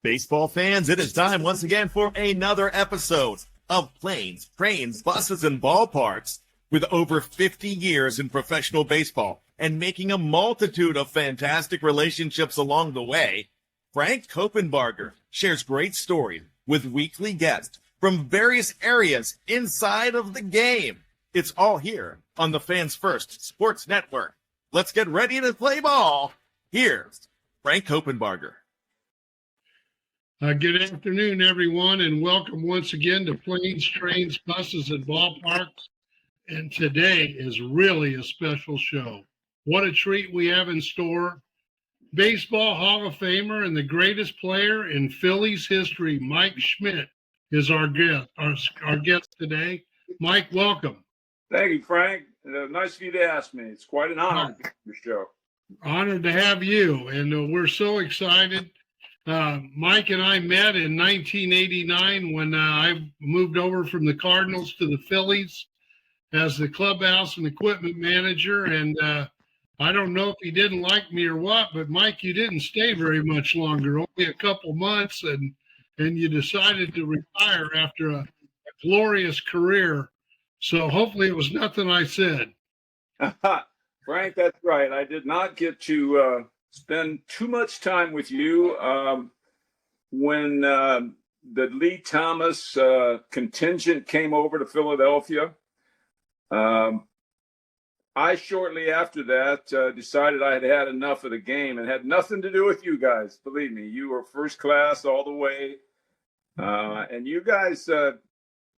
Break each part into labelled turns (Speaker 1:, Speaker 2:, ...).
Speaker 1: Baseball fans, it is time once again for another episode of Planes, Trains, Buses, and Ballparks. With over 50 years in professional baseball and making a multitude of fantastic relationships along the way, Frank Coppenbarger shares great stories with weekly guests from various areas inside of the game. It's all here on the Fans First Sports Network. Let's get ready to play ball. Here's Frank Coppenbarger.
Speaker 2: Good afternoon, everyone, and welcome once again to Planes, Trains, Buses, and Ballparks. And today is really a special show. What a treat we have in store. Baseball Hall of Famer and the greatest player in Phillies history, Mike Schmidt, is our guest today. Mike, welcome.
Speaker 3: Thank you, Frank. Nice of you to ask me. It's quite an honor to be on your show.
Speaker 2: Honored to have you, and we're so excited. Mike and I met in 1989 when I moved over from the Cardinals to the Phillies as the clubhouse and equipment manager. And I don't know if he didn't like me or what, but Mike, you didn't stay very much longer, only a couple months, and you decided to retire after a glorious career. So hopefully it was nothing I said.
Speaker 3: Frank, that's right. I did not get to spend too much time with you when the Lee Thomas contingent came over to Philadelphia. I shortly after that decided I had had enough of the game, and had nothing to do with you guys. Believe me, you were first class all the way, and you guys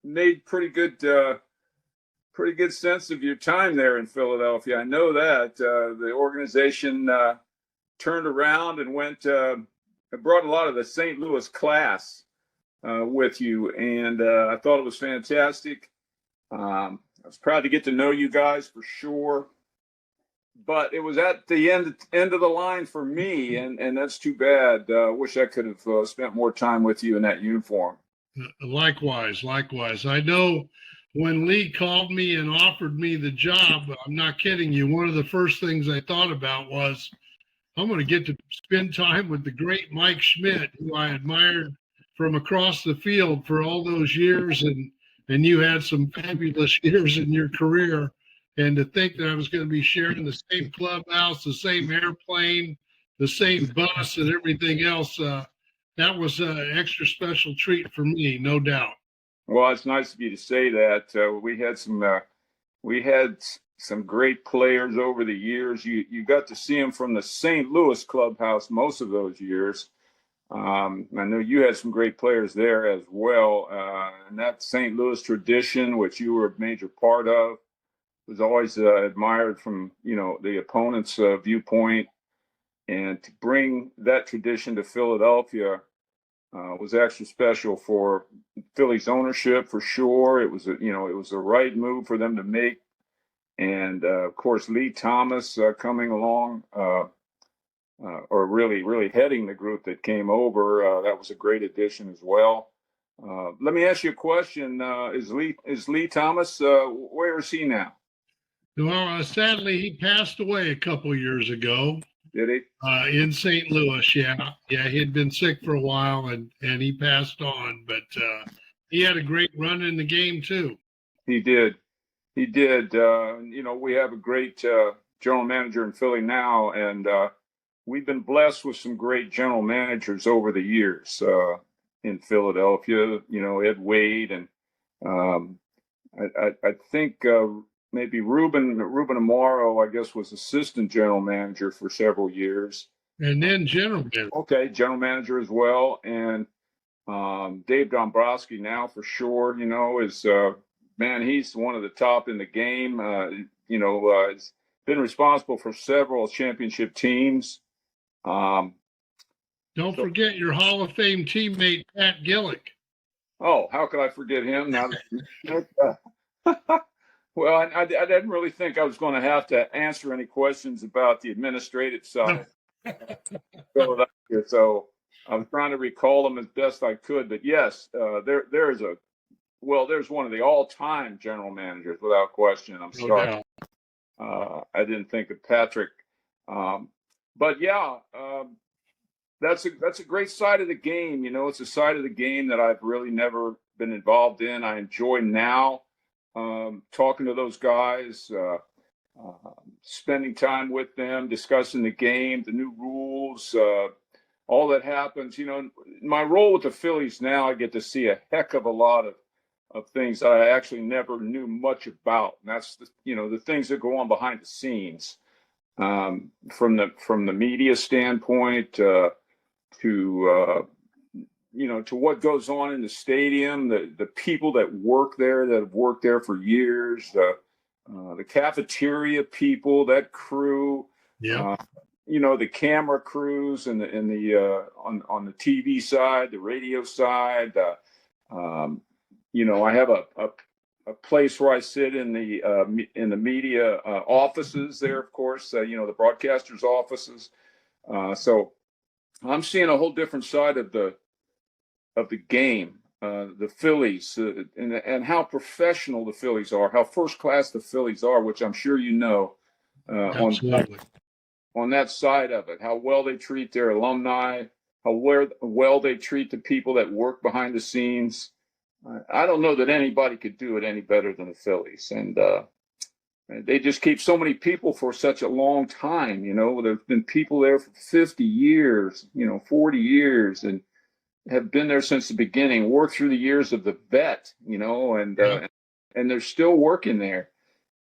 Speaker 3: made pretty good sense of your time there in Philadelphia. I know that the organization turned around and brought a lot of the St. Louis class with you, and I thought it was fantastic. I was proud to get to know you guys for sure, but it was at the end of the line for me, and that's too bad. Wish I could have spent more time with you in that uniform.
Speaker 2: Likewise. I know when Lee called me and offered me the job, I'm not kidding you, one of the first things I thought about was, I'm going to get to spend time with the great Mike Schmidt, who I admired from across the field for all those years, and you had some fabulous years in your career. And to think that I was going to be sharing the same clubhouse, the same airplane, the same bus, and everything else, that was an extra special treat for me, no doubt.
Speaker 3: Well, it's nice of you to say that. We had some great players over the years. You got to see them from the St. Louis clubhouse most of those years. I know you had some great players there as well. And that St. Louis tradition, which you were a major part of, was always admired from, the opponent's viewpoint. And to bring that tradition to Philadelphia was extra special for Phillies ownership, for sure. It was the right move for them to make. And of course, Lee Thomas coming along, or really heading the group that came over, that was a great addition as well. Let me ask you a question: Is Lee Thomas? Where is he now?
Speaker 2: Well, sadly, he passed away a couple years ago.
Speaker 3: Did he?
Speaker 2: In St. Louis, yeah. He had been sick for a while, and he passed on. But he had a great run in the game too.
Speaker 3: He did. We have a great general manager in Philly now, and we've been blessed with some great general managers over the years in Philadelphia. Ed Wade, and I think maybe Ruben Amaro, I guess, was assistant general manager for several years.
Speaker 2: And then general manager.
Speaker 3: Okay, general manager as well. And Dave Dombrowski now for sure, is man, he's one of the top in the game. He's been responsible for several championship teams.
Speaker 2: Don't forget your Hall of Fame teammate, Pat Gillick.
Speaker 3: Oh, how could I forget him? Now, well, I didn't really think I was going to have to answer any questions about the administrative side of Philadelphia, so I was trying to recall them as best I could. But yes, there's one of the all-time general managers without question. I'm sorry, I didn't think of Patrick, but yeah, that's a great side of the game. You know, it's a side of the game that I've really never been involved in. I enjoy now talking to those guys, spending time with them, discussing the game, the new rules, all that happens. You know, in my role with the Phillies now, I get to see a heck of a lot of things that I actually never knew much about. And that's the things that go on behind the scenes, from the media standpoint, to to what goes on in the stadium, the people that work there that have worked there for years, the cafeteria people, that crew,
Speaker 2: Yeah.
Speaker 3: the camera crews and the on the TV side, the radio side. I have a place where I sit in the media offices there, of course. The broadcasters' offices. So I'm seeing a whole different side of the game, the Phillies, and how professional the Phillies are, how first class the Phillies are, which I'm sure
Speaker 2: Absolutely.
Speaker 3: on that side of it, how well they treat their alumni, how well they treat the people that work behind the scenes. I don't know that anybody could do it any better than the Phillies, and they just keep so many people for such a long time. There's been people there for 50 years, 40 years, and have been there since the beginning, worked through the years of the vet, and they're still working there.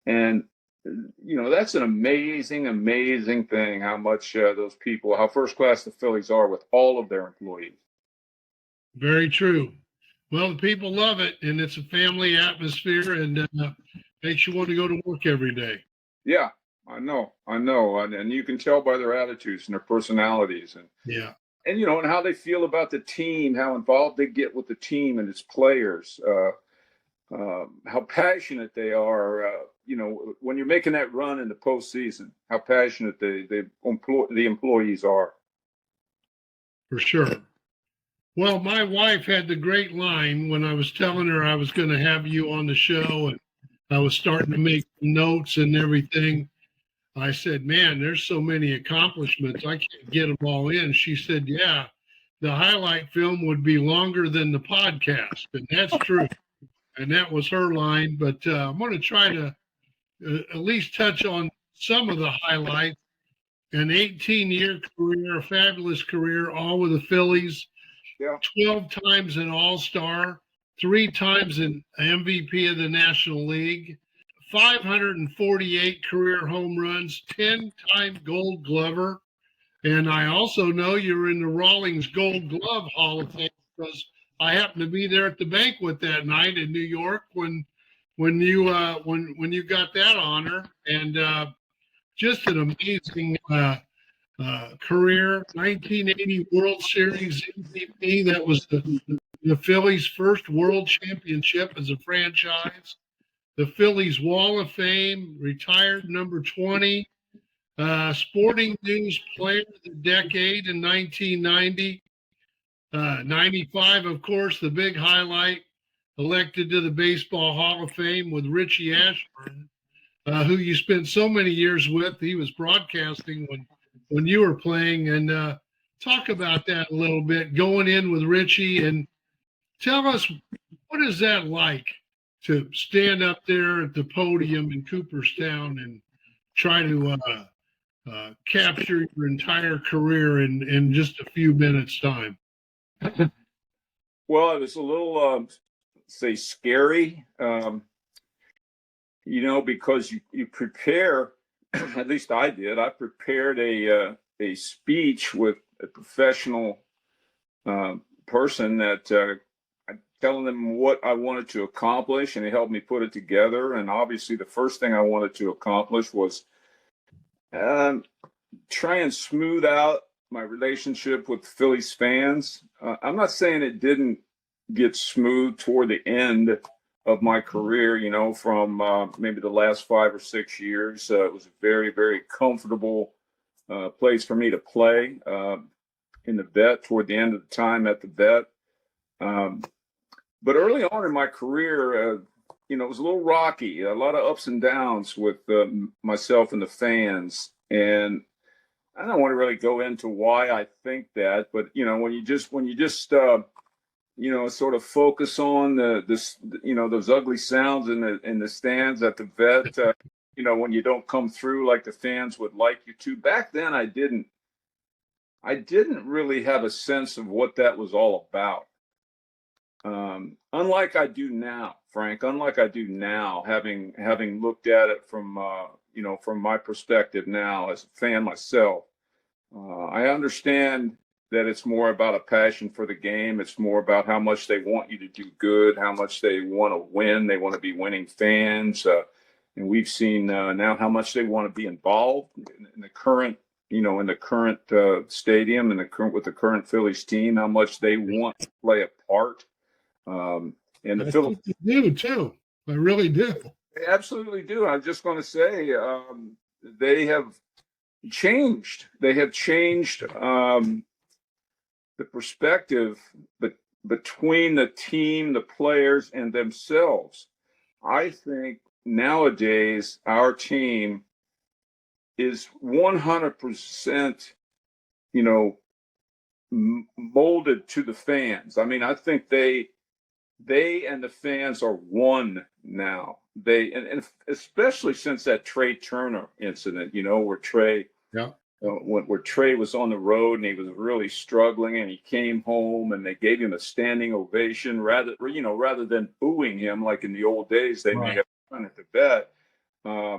Speaker 3: And, that's an amazing, amazing thing, how much how first class the Phillies are with all of their employees.
Speaker 2: Very true. Well, the people love it, and it's a family atmosphere, and makes you want to go to work every day.
Speaker 3: Yeah, I know. And you can tell by their attitudes and their personalities. And
Speaker 2: yeah.
Speaker 3: And and how they feel about the team, how involved they get with the team and its players, how passionate they are. When you're making that run in the postseason, how passionate the employees are.
Speaker 2: For sure. Well, my wife had the great line when I was telling her I was going to have you on the show, and I was starting to make notes and everything. I said, man, there's so many accomplishments. I can't get them all in. She said, yeah, the highlight film would be longer than the podcast. And that's true. And that was her line. But I'm going to try to at least touch on some of the highlights. An 18-year career, a fabulous career, all with the Phillies.
Speaker 3: Yeah.
Speaker 2: 12 times an All-Star, 3 times an MVP of the National League. 548 career home runs, 10-time Gold Glover. And I also know you're in the Rawlings Gold Glove Hall of Fame because I happened to be there at the banquet that night in New York when you got that honor. And just an amazing career. 1980 World Series MVP. That was the Phillies' first World Championship as a franchise. The Phillies Wall of Fame, retired number 20. Sporting News Player of the Decade in 1990. 95, of course, the big highlight, elected to the Baseball Hall of Fame with Richie Ashburn, who you spent so many years with. He was broadcasting when you were playing. And talk about that a little bit, going in with Richie, and tell us, what is that like to stand up there at the podium in Cooperstown and try to capture your entire career in just a few minutes' time?
Speaker 3: Well, it was a little, say, scary, because you prepare, at least I did. I prepared a speech with a professional person that telling them what I wanted to accomplish, and it helped me put it together. And obviously, the first thing I wanted to accomplish was try and smooth out my relationship with Phillies fans. I'm not saying it didn't get smooth toward the end of my career, from maybe the last 5 or 6 years. It was a very, very comfortable place for me to play in the vet, toward the end of the time at the vet. But early on in my career, it was a little rocky, a lot of ups and downs with myself and the fans. And I don't want to really go into why I think that, but when you just sort of focus on those ugly sounds in the stands at the vet, when you don't come through like the fans would like you to. Back then, I didn't really have a sense of what that was all about. Unlike I do now, Frank. Unlike I do now, having looked at it from from my perspective now as a fan myself, I understand that it's more about a passion for the game. It's more about how much they want you to do good, how much they want to win. They want to be winning fans, and we've seen now how much they want to be involved in the current, stadium and with the current Phillies team. How much they want to play a part. And the Phillies
Speaker 2: do too. I really do.
Speaker 3: They absolutely do. I'm just going to say they have changed. They have changed the perspective between the team, the players, and themselves. I think nowadays our team is 100%, molded to the fans. I mean, I think they and the fans are one now. And especially since that Trey Turner incident, where Trey, where Trey was on the road and he was really struggling, and he came home and they gave him a standing ovation rather than booing him like in the old days they may have done at the vet.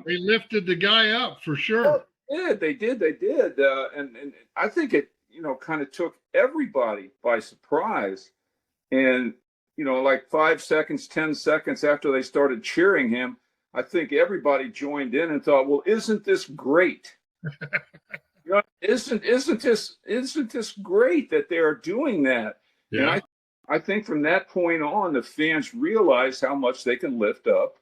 Speaker 2: They lifted the guy up for sure.
Speaker 3: They did. And I think it, kind of took everybody by surprise. And like 5 seconds, 10 seconds after they started cheering him, I think everybody joined in and thought, well, isn't this great? Isn't this great that they are doing that?
Speaker 2: Yeah.
Speaker 3: And I think from that point on, the fans realized how much they can lift up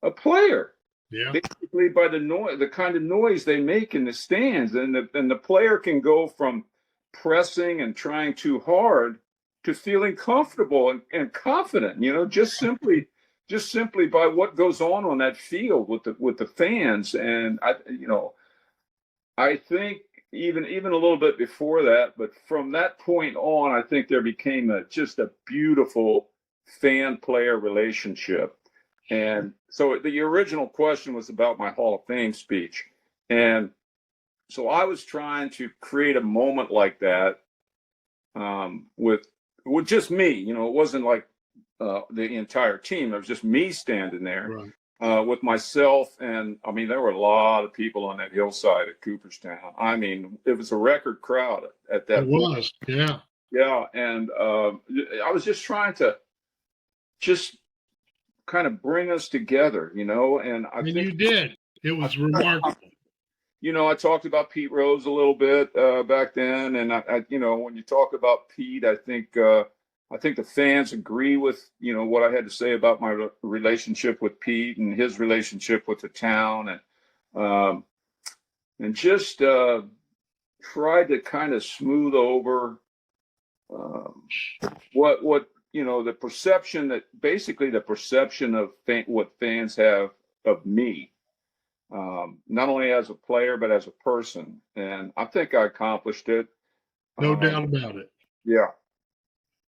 Speaker 3: a player.
Speaker 2: Yeah.
Speaker 3: Basically by the kind of noise they make in the stands, and the player can go from pressing and trying too hard to feeling comfortable and confident, just simply by what goes on that field with the fans. And I think even a little bit before that, but from that point on, I think there became just a beautiful fan-player relationship. And so the original question was about my Hall of Fame speech. And so I was trying to create a moment like that with just me. It wasn't like the entire team. It was just me standing there.
Speaker 2: Right.
Speaker 3: With myself, and I mean, there were a lot of people on that hillside at Cooperstown. I mean, it was a record crowd at that
Speaker 2: point.
Speaker 3: It
Speaker 2: was, yeah.
Speaker 3: Yeah, and I was just trying to kind of bring us together, and I think
Speaker 2: you did. It was remarkable.
Speaker 3: I talked about Pete Rose a little bit back then, and I when you talk about Pete, I think the fans agree with what I had to say about my relationship with Pete and his relationship with the town, and just tried to kind of smooth over what the perception of what fans have of me, not only as a player but as a person, and I think I accomplished it.
Speaker 2: No doubt about it.
Speaker 3: Yeah.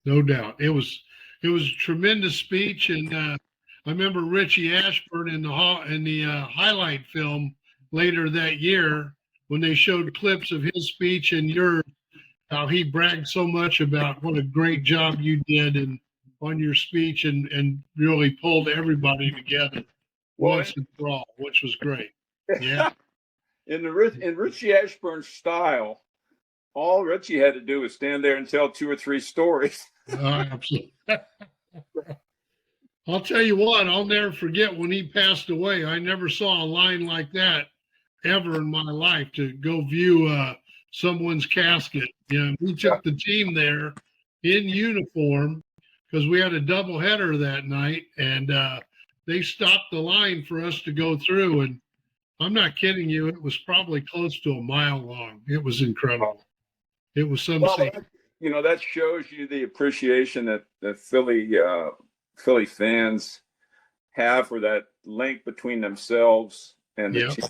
Speaker 2: No doubt. It was a tremendous speech, and I remember Richie Ashburn in the highlight film later that year when they showed clips of his speech and how he bragged so much about what a great job you did on your speech and really pulled everybody together once and for all, which was great. Yeah.
Speaker 3: In Richie Ashburn's style, all Richie had to do was stand there and tell 2 or 3 stories.
Speaker 2: Absolutely. I'll tell you what, I'll never forget when he passed away. I never saw a line like that ever in my life, to go view someone's casket. We took the team there in uniform because we had a doubleheader that night, and they stopped the line for us to go through. And I'm not kidding you, it was probably close to a mile long. It was incredible. It was some scene.
Speaker 3: That shows you the appreciation that Philly fans have for that link between themselves and the team.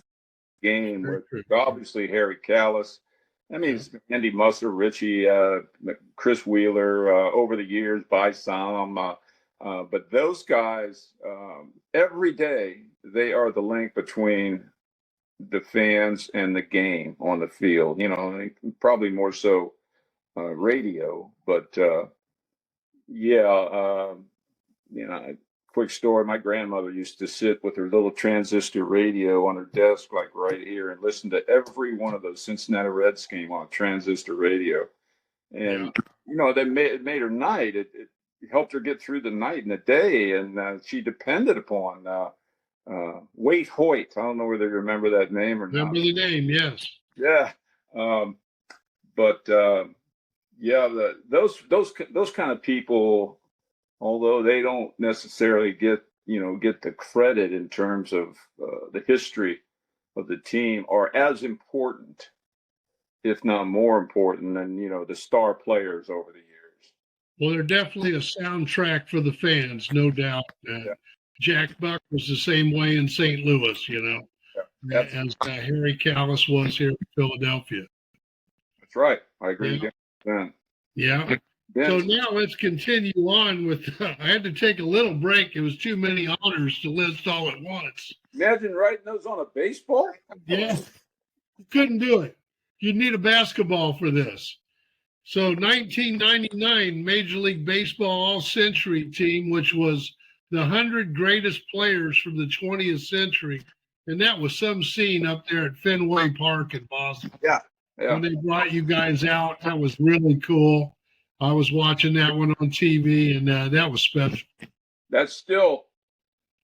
Speaker 3: game
Speaker 2: Very
Speaker 3: with
Speaker 2: true.
Speaker 3: obviously Harry Callis. I mean,
Speaker 2: Yeah.
Speaker 3: it's Andy Musser, Richie, Chris Wheeler over the years, by some. But those guys, every day, they are the link between the fans and the game on the field. You know, probably more so radio, but yeah, you know, quick story. My grandmother used to sit with her little transistor radio on her desk, like right here, and listen to every one of those Cincinnati Reds game on transistor radio. And, you know, it made her night. It helped her get through the night and the day. And she depended upon Wade Hoyt. I don't know whether you remember that name or not.
Speaker 2: Remember the name, yes.
Speaker 3: Yeah. But yeah, those kind of people, although they don't necessarily get the credit in terms of the history of the team, are as important, if not more important, than the star players over the years.
Speaker 2: Well, they're definitely a soundtrack for the fans, no doubt.
Speaker 3: Yeah.
Speaker 2: Jack Buck was the same way in St. Louis,
Speaker 3: Yeah,
Speaker 2: as Harry Callis was here in Philadelphia.
Speaker 3: that's right. I agree with you.
Speaker 2: Yeah. So now let's continue on with. I had to take a little break. It was too many honors to list all at once.
Speaker 3: Imagine writing those on a baseball.
Speaker 2: Yeah, couldn't do it. You'd need a basketball for this. So 1999 Major League Baseball All-Century team, which was the 100 greatest players from the 20th century. And that was some scene up there at Fenway Park in Boston.
Speaker 3: Yeah.
Speaker 2: When they brought you guys out, that was really cool. I was watching that one on TV, and that was special.
Speaker 3: That's still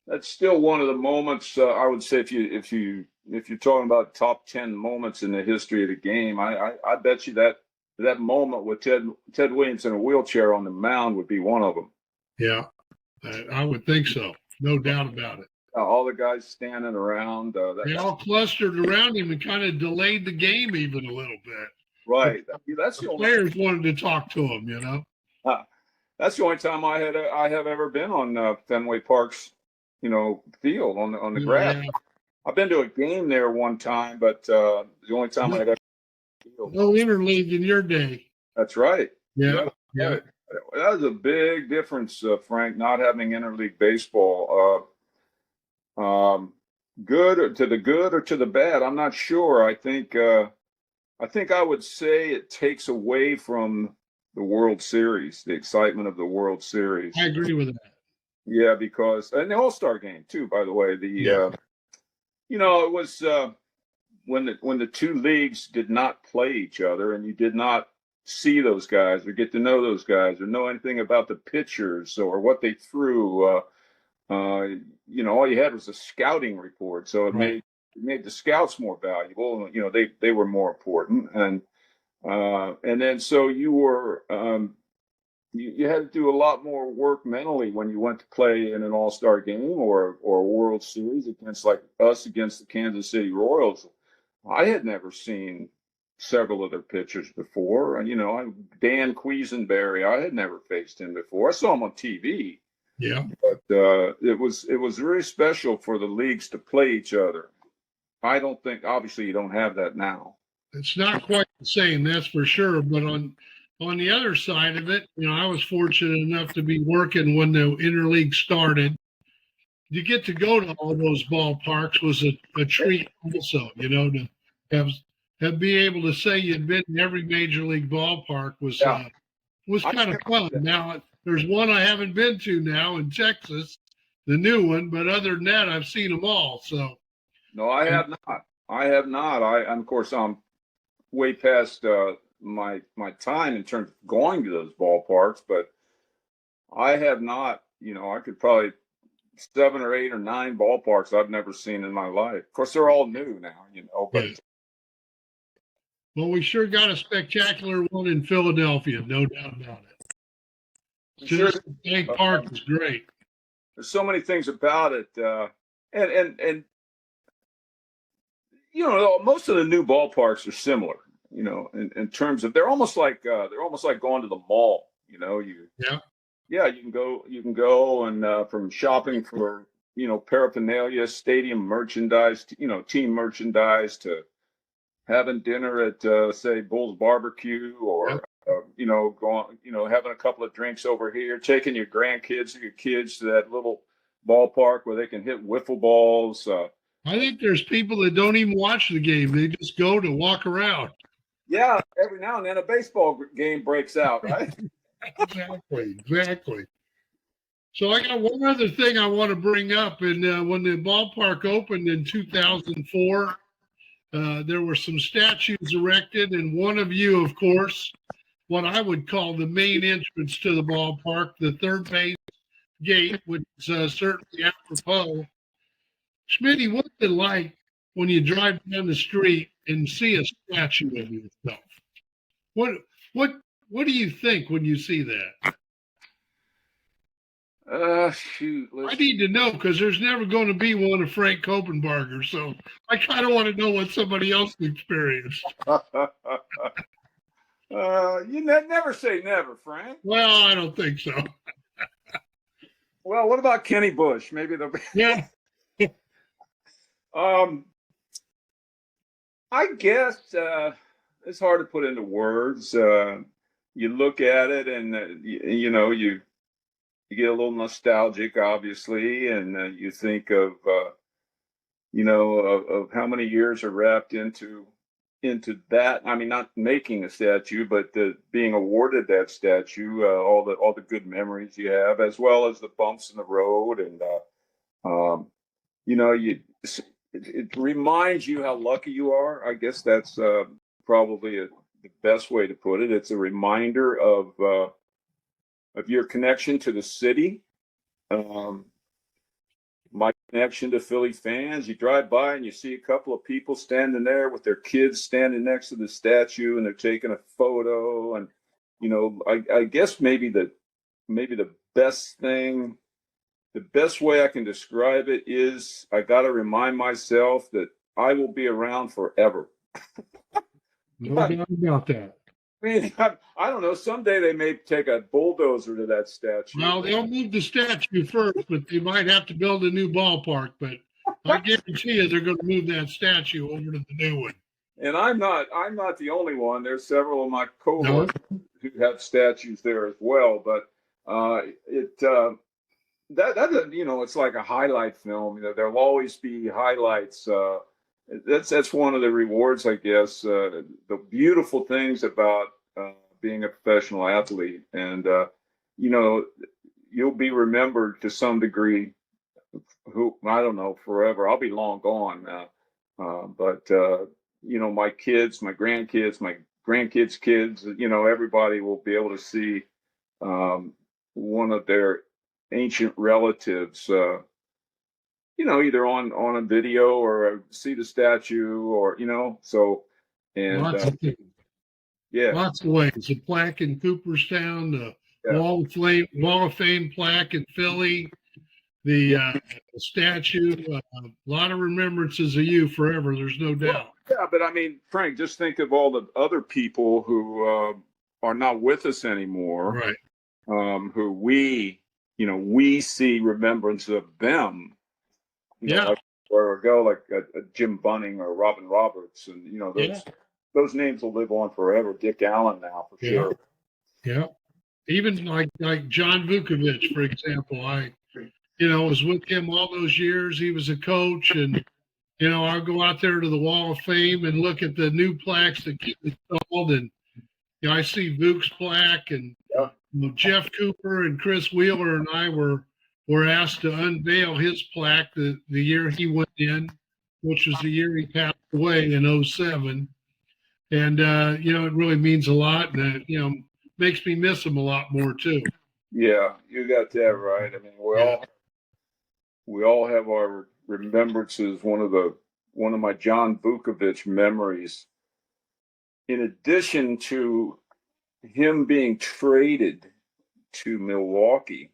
Speaker 3: one of the moments. I would say if you're talking about top 10 moments in the history of the game, I bet you that moment with Ted Williams in a wheelchair on the mound would be one of them.
Speaker 2: Yeah, I would think so. No doubt about it.
Speaker 3: All the guys standing around.
Speaker 2: They all clustered around him and kind of delayed the game even a little bit.
Speaker 3: Right. That's
Speaker 2: the players wanted to talk to him,
Speaker 3: That's the only time I have ever been on Fenway Park's, field on the grass.
Speaker 2: Yeah.
Speaker 3: I've been to a game there one time, but the only time I had field.
Speaker 2: No interleague in your day.
Speaker 3: That's right.
Speaker 2: Yeah.
Speaker 3: Right. That was a big difference, Frank, not having interleague baseball. Good or to the bad, I'm not sure. I think I would say it takes away from the World Series, the excitement of the World Series.
Speaker 2: I agree with that.
Speaker 3: Yeah, and the All-Star game too, by the way. It was when the two leagues did not play each other, and you did not see those guys or get to know those guys or know anything about the pitchers or what they threw. All you had was a scouting report, so it made the scouts more valuable. They were more important, and then so you were you had to do a lot more work mentally when you went to play in an All-Star game or a World Series against the Kansas City Royals. I had never seen several of their pitchers before. Dan Quisenberry, I had never faced him before. I saw him on TV.
Speaker 2: Yeah.
Speaker 3: But it was really special for the leagues to play each other. I don't think, obviously, you don't have that now.
Speaker 2: It's not quite the same, that's for sure. But on the other side of it, I was fortunate enough to be working when the interleague started. To get to go to all those ballparks was a treat also, to have be able to say you'd been in every major league ballpark was kind of fun. Now, there's one I haven't been to now in Texas, the new one, but other than that, I've seen them all. So,
Speaker 3: no, I have not. Of course, I'm way past my time in terms of going to those ballparks, but I have not. I could probably 7 or 8 or 9 ballparks I've never seen in my life. Of course, they're all new now, But
Speaker 2: well, we sure got a spectacular one in Philadelphia, no doubt about it. Citizens Bank Park is great.
Speaker 3: There's so many things about it, and most of the new ballparks are similar. In terms of they're almost like going to the mall. You can go and from shopping for paraphernalia, stadium merchandise, team merchandise, to having dinner at, say, Bull's Barbecue,
Speaker 2: Yep.
Speaker 3: or, going, having a couple of drinks over here, taking your grandkids or your kids to that little ballpark where they can hit wiffle balls.
Speaker 2: I think there's people that don't even watch the game. They just go to walk around.
Speaker 3: Yeah, every now and then a baseball game breaks out, right?
Speaker 2: Exactly. So I got one other thing I want to bring up. And when the ballpark opened in 2004, there were some statues erected, and one of you, of course, what I would call the main entrance to the ballpark, the third base gate, which is certainly apropos. Schmitty, what's it like when you drive down the street and see a statue of yourself? What what do you think when you see that?
Speaker 3: Shoot.
Speaker 2: I need to know, because there's never going to be one of Frank Coppenbarger, so I kind of want to know what somebody else experienced.
Speaker 3: You never say never, Frank.
Speaker 2: Well, I don't think so.
Speaker 3: Well, what about Kenny Bush? Maybe they'll be.
Speaker 2: Yeah.
Speaker 3: I guess it's hard to put into words. You look at it, and you get a little nostalgic, obviously, and you think of of how many years are wrapped into that. I mean, not making a statue, but being awarded that statue, all the good memories you have, as well as the bumps in the road, and it reminds you how lucky you are. I guess that's probably the best way to put it. It's a reminder of your connection to the city. My connection to Philly fans. You drive by and you see a couple of people standing there with their kids standing next to the statue, and they're taking a photo. And I guess maybe the best thing, the best way I can describe it is I got to remind myself that I will be around forever.
Speaker 2: No doubt about that.
Speaker 3: I mean, I don't know. Someday they may take a bulldozer to that statue.
Speaker 2: Well, they'll move the statue first, but they might have to build a new ballpark. But I guarantee you they're going to move that statue over to the new one.
Speaker 3: And I'm not the only one. There's several of my cohorts who have statues there as well. But it's like a highlight film. There'll always be highlights. That's one of the rewards, I guess. The beautiful things about being a professional athlete, and you'll be remembered to some degree. Who, I don't know, forever. I'll be long gone now, but my kids, my grandkids, my grandkids' kids. Everybody will be able to see one of their ancient relatives. Either on a video, or see the statue, or so. And
Speaker 2: lots of things.
Speaker 3: Yeah,
Speaker 2: lots of ways. A plaque in Cooperstown, the Wall of Fame plaque in Philly, the statue. A lot of remembrances of you forever. There's no doubt.
Speaker 3: Yeah, but I mean, Frank, just think of all the other people who are not with us anymore.
Speaker 2: Right.
Speaker 3: Who we see remembrance of them. Like where ago, like a Jim Bunning or Robin Roberts, and those names will live on forever. Dick Allen now, for sure.
Speaker 2: Yeah, even like John Vukovich, for example. I was with him all those years. He was a coach, and I'll go out there to the Wall of Fame and look at the new plaques that get installed, and I see Vuk's plaque, and Jeff Cooper and Chris Wheeler and I were asked to unveil his plaque the year he went in, which was the year he passed away in 2007. And, it really means a lot, and makes me miss him a lot more too.
Speaker 3: Yeah, you got that right. I mean, we all have our remembrances. One of my John Vukovich memories, in addition to him being traded to Milwaukee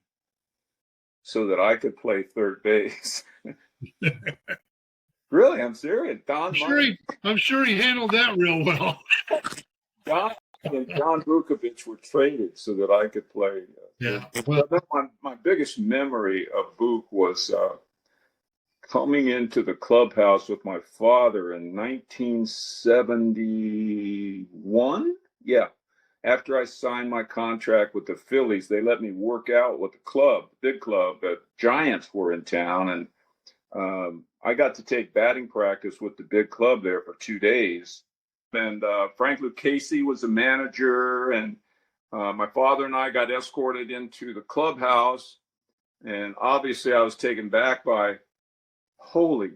Speaker 3: so that I could play third base. Really, I'm serious.
Speaker 2: I'm sure he handled that real well.
Speaker 3: John and John Vukovich were traded so that I could play.
Speaker 2: Yeah.
Speaker 3: Well, my biggest memory of Vuk was coming into the clubhouse with my father in 1971. Yeah. After I signed my contract with the Phillies, they let me work out with the club, big club. The Giants were in town, and I got to take batting practice with the big club there for 2 days. And Frank Lucchese was the manager, and my father and I got escorted into the clubhouse. And obviously, I was taken back by, holy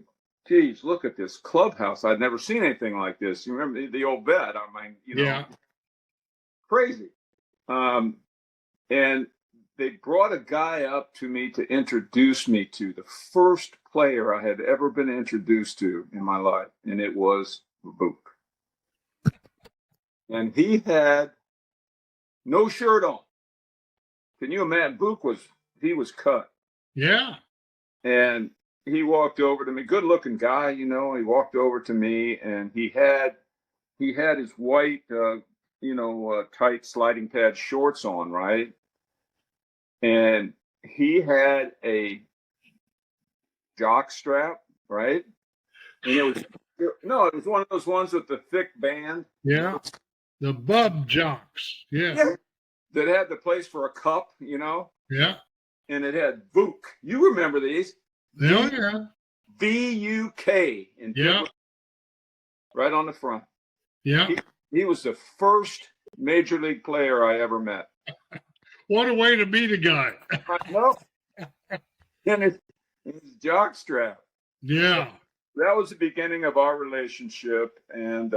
Speaker 3: geez, look at this clubhouse. I'd never seen anything like this. You remember the old vet? I mean,
Speaker 2: Yeah.
Speaker 3: Crazy. And they brought a guy up to me to introduce me to the first player I had ever been introduced to in my life, and it was Book. And he had no shirt on. Can you imagine? Book was cut.
Speaker 2: Yeah.
Speaker 3: And he walked over to me, good looking guy, he walked over to me, and he had his white, tight sliding pad shorts on, right? And he had a jock strap, right? And it was one of those ones with the thick band.
Speaker 2: Yeah. The bub jocks. Yeah.
Speaker 3: That had the place for a cup,
Speaker 2: Yeah.
Speaker 3: and it had Vuk. You remember these?
Speaker 2: Oh, yeah.
Speaker 3: VUK in right on the front.
Speaker 2: Yeah.
Speaker 3: He was the first major league player I ever met.
Speaker 2: What a way to meet a guy.
Speaker 3: No. And his jock strap.
Speaker 2: Yeah.
Speaker 3: That was the beginning of our relationship, and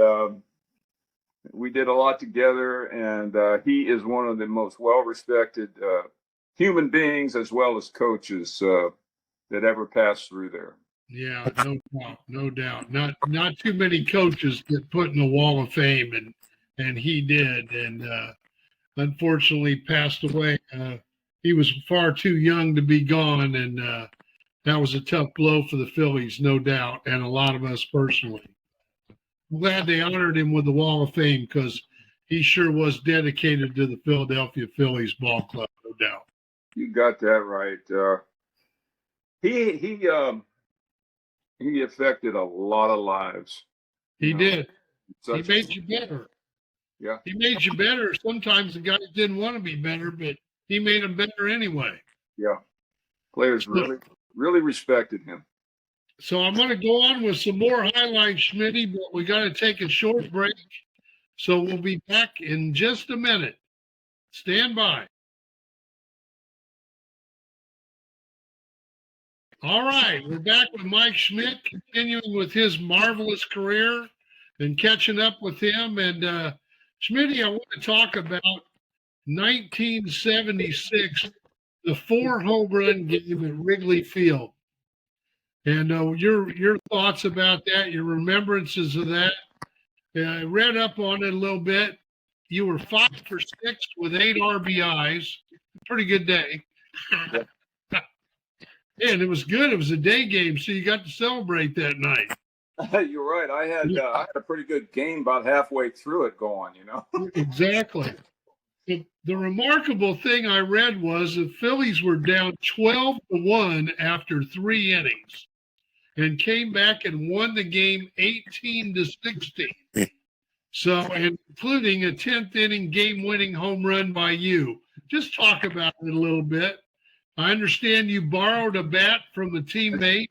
Speaker 3: we did a lot together, and he is one of the most well-respected human beings as well as coaches that ever passed through there.
Speaker 2: Yeah, no doubt. Not too many coaches get put in the Wall of Fame, and he did, and unfortunately passed away. He was far too young to be gone, and that was a tough blow for the Phillies, no doubt, and a lot of us personally. I'm glad they honored him with the Wall of Fame because he sure was dedicated to the Philadelphia Phillies ball club, no doubt.
Speaker 3: You got that right. He affected a lot of lives.
Speaker 2: He did. He
Speaker 3: Such
Speaker 2: made you better.
Speaker 3: Yeah.
Speaker 2: He made you better. Sometimes the guys didn't want to be better, but he made them better anyway.
Speaker 3: Yeah. Players really respected him.
Speaker 2: So I'm going to go on with some more highlights, Schmitty, but we got to take a short break. So we'll be back in just a minute. Stand by. All right, we're back with Mike Schmidt, continuing with his marvelous career and catching up with him. And Schmitty, I want to talk about 1976, the 4 home run game at Wrigley Field. And your thoughts about that, your remembrances of that. I read up on it a little bit. You were 5 for 6 with 8 RBIs. Pretty good day. And it was good. It was a day game, so you got to celebrate that night.
Speaker 3: You're right. I had a pretty good game about halfway through it going,
Speaker 2: Exactly. The remarkable thing I read was the Phillies were down 12-1 after 3 innings and came back and won the game 18-16. So, including a 10th inning game-winning home run by you. Just talk about it a little bit. I understand you borrowed a bat from a teammate.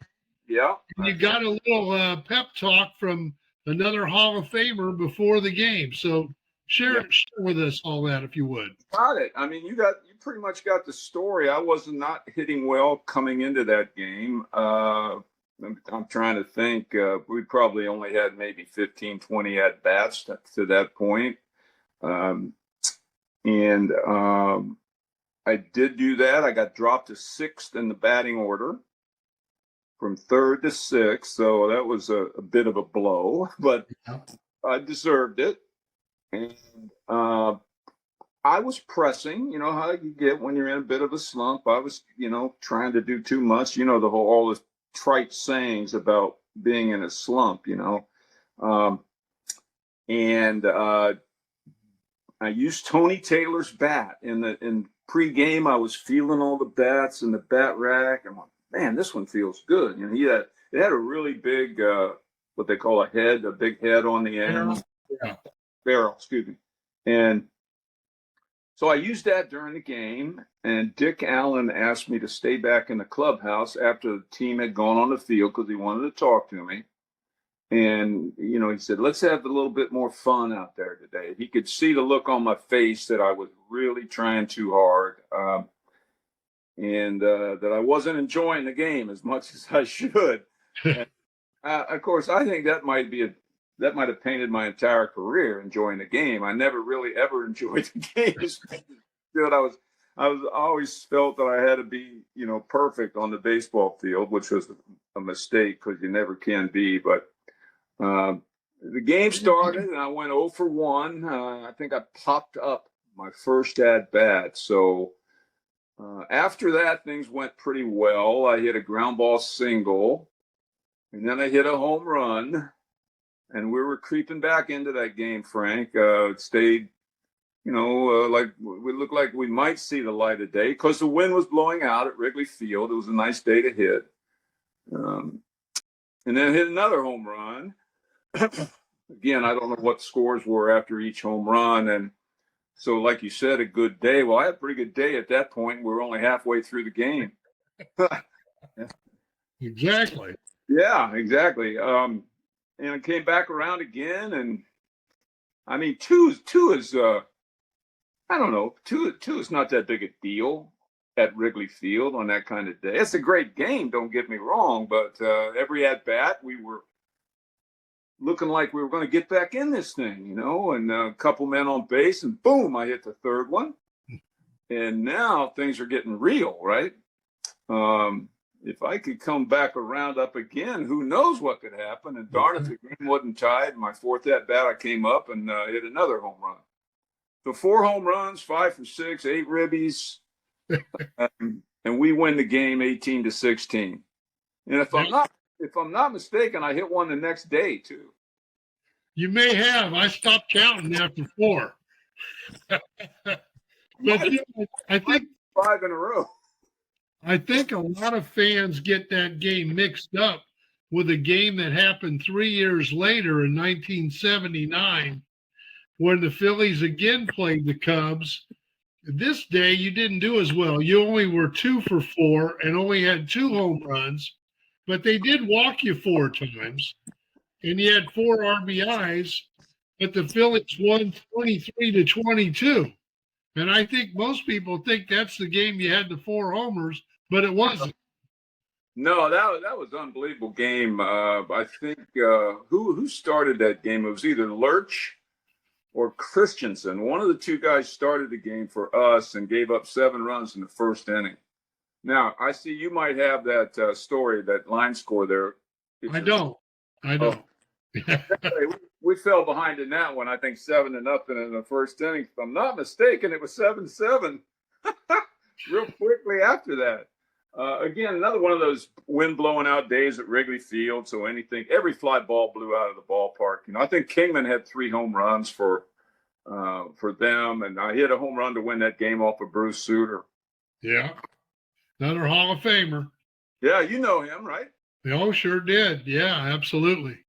Speaker 3: Yeah.
Speaker 2: And you got a little pep talk from another Hall of Famer before the game. So share with us all that if you would.
Speaker 3: Got it. I mean, you pretty much got the story. I was not hitting well coming into that game. I'm trying to think. We probably only had maybe 15, 20 at bats to that point. I did do that. I got dropped to 6th in the batting order from 3rd to 6th. So that was a bit of a blow, but I deserved it. And I was pressing, you know how you get when you're in a bit of a slump. I was, trying to do too much, all the trite sayings about being in a slump, I used Tony Taylor's bat in pregame. I was feeling all the bats in the bat rack. I'm like, man, this one feels good. You know, it had a really big, what they call a big head on the end.
Speaker 2: Yeah.
Speaker 3: Barrel, excuse me. And so I used that during the game, and Dick Allen asked me to stay back in the clubhouse after the team had gone on the field because he wanted to talk to me. And, you know, he said, let's have a little bit more fun out there today. He could see the look on my face that I was really trying too hard, and that I wasn't enjoying the game as much as I should. And, of course, I think that might have painted my entire career, enjoying the game. I never really ever enjoyed the game as good. I always felt that I had to be, you know, perfect on the baseball field, which was a mistake because you never can be. But the game started and I went 0 for 1. I think I popped up my first at bat. So after that, things went pretty well. I hit a ground ball single, and then I hit a home run. And we were creeping back into that game, Frank. It stayed, you know, like we looked like we might see the light of day because the wind was blowing out at Wrigley Field. It was a nice day to hit. And then hit another home run. Again, I don't know what scores were after each home run. And so, like you said, a good day. Well, I had a pretty good day at that point. We were only halfway through the game.
Speaker 2: Exactly.
Speaker 3: Yeah, exactly. And it came back around again, and I mean, two is I don't know, two is not that big a deal at Wrigley Field on that kind of day. It's a great game, don't get me wrong, but every at bat we were looking like we were going to get back in this thing, you know, and a couple men on base, and boom, I hit the third one, and now things are getting real, right? If I could come back around up again, who knows what could happen? And darn, if the game wasn't tied, my fourth at bat, I came up and hit another home run. So 4 home runs, 5 for 6, 8 ribbies, and we win the game 18-16. And if I'm not mistaken, I hit one the next day too.
Speaker 2: You may have. I stopped counting after 4. But you know, I think
Speaker 3: 5 in a row.
Speaker 2: I think a lot of fans get that game mixed up with a game that happened 3 years later in 1979 when the Phillies again played the Cubs. This day you didn't do as well. You only were 2 for 4 and only had 2 home runs, but they did walk you 4 times, and you had 4 RBIs, but the Phillies won 23-22. And I think most people think that's the game you had the 4 homers, but it wasn't.
Speaker 3: No, that was an unbelievable game. I think who started that game? It was either Lurch or Christensen. One of the two guys started the game for us and gave up 7 runs in the first inning. Now, I see you might have that story, that line score there.
Speaker 2: I don't.
Speaker 3: We fell behind in that one, I think 7-0 in the first inning. If I'm not mistaken, it was 7-7 real quickly after that. Again, another one of those wind blowing out days at Wrigley Field. So every fly ball blew out of the ballpark. You know, I think Kingman had 3 home runs for them, and I hit a home run to win that game off of Bruce Sutter.
Speaker 2: Yeah, another Hall of Famer.
Speaker 3: Yeah, you know him, right?
Speaker 2: Oh, sure did. Yeah, absolutely.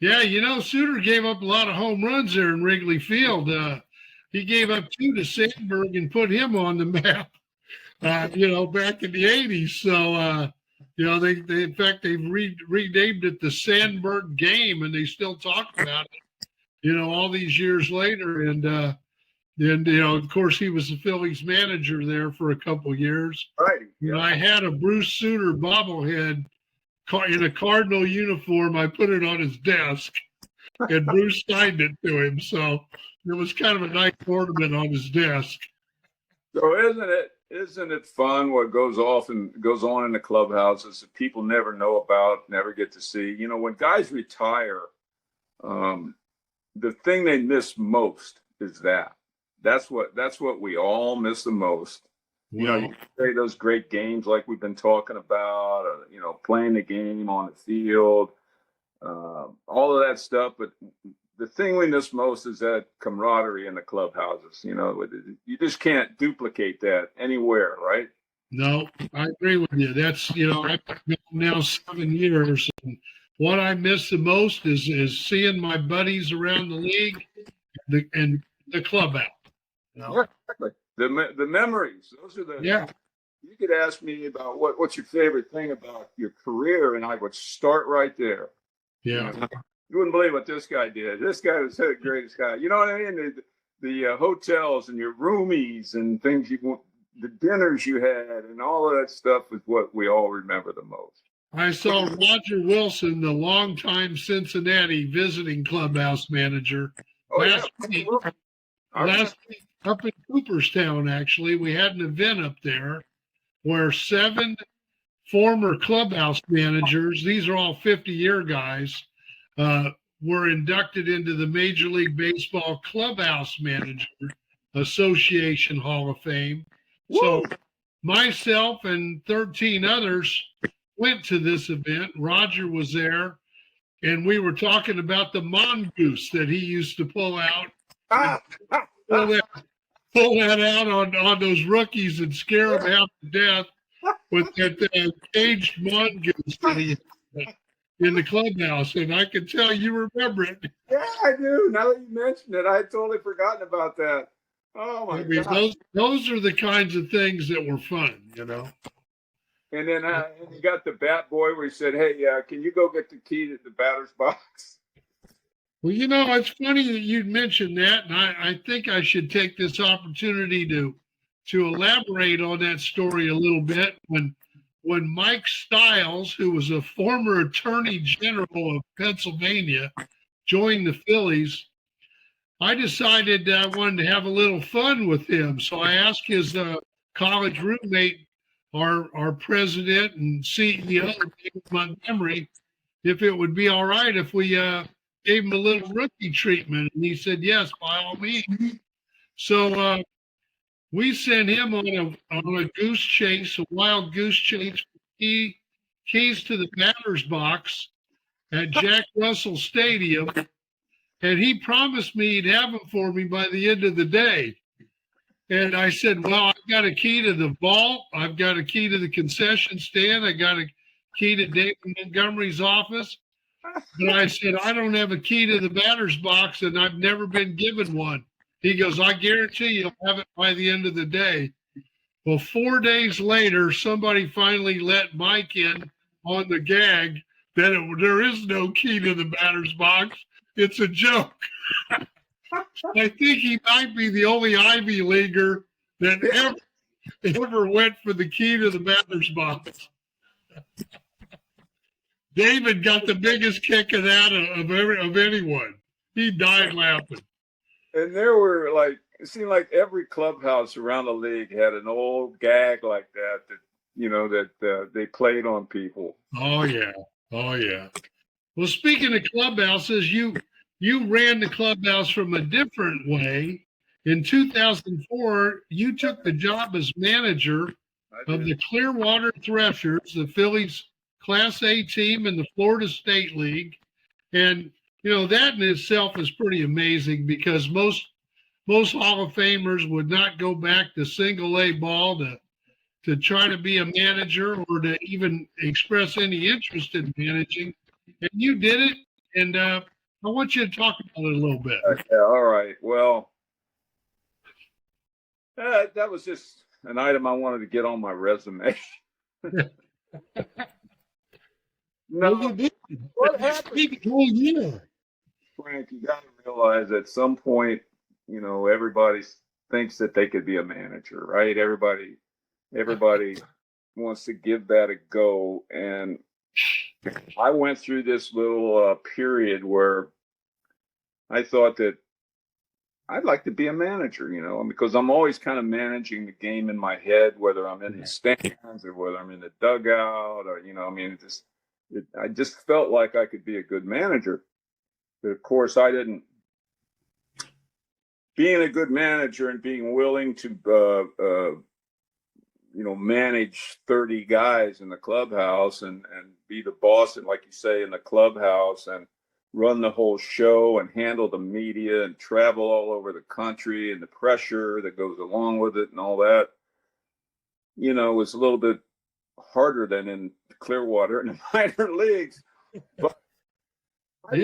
Speaker 2: Yeah, you know, Sutter gave up a lot of home runs there in Wrigley Field. He gave up 2 to Sandberg and put him on the map. You know, back in the 80s. So, you know, they in fact, they've renamed it the Sandberg game, and they still talk about it, you know, all these years later. And, you know, of course, he was the Phillies manager there for a couple years.
Speaker 3: Right.
Speaker 2: And I had a Bruce Sutter bobblehead in a Cardinal uniform. I put it on his desk, and Bruce signed it to him. So it was kind of a nice ornament on his desk.
Speaker 3: So isn't it fun what goes on in the clubhouses that people never know about, never get to see? You know, when guys retire, the thing they miss most is that. That's what we all miss the most. You know, you can say those great games like we've been talking about, you know, playing the game on the field, all of that stuff. But the thing we miss most is that camaraderie in the clubhouses. You know, you just can't duplicate that anywhere, right?
Speaker 2: No, I agree with you. That's, I've been now 7 years. And what I miss the most is seeing my buddies around the league and the clubhouse.
Speaker 3: Yeah, exactly. The memories. Those are the.
Speaker 2: Yeah.
Speaker 3: You could ask me about what's your favorite thing about your career, and I would start right there.
Speaker 2: Yeah.
Speaker 3: You wouldn't believe what this guy did. This guy was the greatest guy. You know what I mean? The hotels and your roomies and things the dinners you had, and all of that stuff is what we all remember the most.
Speaker 2: I saw Roger Wilson, the longtime Cincinnati visiting clubhouse manager, last week up in Cooperstown. Actually, we had an event up there where 7 former clubhouse managers, these are all 50-year guys, were inducted into the Major League Baseball Clubhouse Manager Association Hall of Fame.
Speaker 3: Woo!
Speaker 2: So myself and 13 others went to this event. Roger was there, and we were talking about the mongoose that he used to pull out. Pull that out on those rookies and scare them half to death with that caged mongoose that he had in the clubhouse. And I can tell you remember it.
Speaker 3: Yeah, I do. Now that you mentioned it, I had totally forgotten about that. Oh my God.
Speaker 2: Those are the kinds of things that were fun,
Speaker 3: And then and you got the bat boy where he said, "Hey, can you go get the key to the batter's box?"
Speaker 2: Well, it's funny that you'd mentioned that, and I think I should take this opportunity to elaborate on that story a little bit. When Mike Stiles, who was a former Attorney General of Pennsylvania, joined the Phillies, I decided that I wanted to have a little fun with him. So I asked his college roommate, our president and CEO, David Montgomery, if it would be all right if we gave him a little rookie treatment. And he said, yes, by all means. So we sent him on a goose chase, a wild goose chase, keys to the batter's box at Jack Russell Stadium. And he promised me he'd have them for me by the end of the day. And I said, well, I've got a key to the vault. I've got a key to the concession stand. I got a key to David Montgomery's office. But I said, I don't have a key to the batter's box, and I've never been given one. He goes, I guarantee you'll have it by the end of the day. Well, 4 days later, somebody finally let Mike in on the gag that there is no key to the batter's box. It's a joke. I think he might be the only Ivy Leaguer that ever went for the key to the batter's box. David got the biggest kick of that of anyone. He died laughing.
Speaker 3: And there were it seemed like every clubhouse around the league had an old gag like that that they played on people.
Speaker 2: Oh yeah. Well, speaking of clubhouses, you ran the clubhouse from a different way. In 2004, you took the job as manager of the Clearwater Threshers, the Phillies Class A team in the Florida State League. And, that in itself is pretty amazing because most Hall of Famers would not go back to single A ball to try to be a manager or to even express any interest in managing. And you did it. And I want you to talk about it a little bit.
Speaker 3: Yeah, all right. Well, that was just an item I wanted to get on my resume. No,
Speaker 2: well, you did.
Speaker 3: What happened?
Speaker 2: Whole year.
Speaker 3: Frank, you got to realize at some point, everybody thinks that they could be a manager, right? Everybody wants to give that a go. And I went through this little period where I thought that I'd like to be a manager, because I'm always kind of managing the game in my head, whether I'm in the stands or whether I'm in the dugout or, I just felt like I could be a good manager. But of course, I didn't. Being a good manager and being willing to, manage 30 guys in the clubhouse and be the boss, and like you say, in the clubhouse and run the whole show and handle the media and travel all over the country and the pressure that goes along with it and all that. was a little bit harder than in Clearwater in the minor leagues. But
Speaker 2: but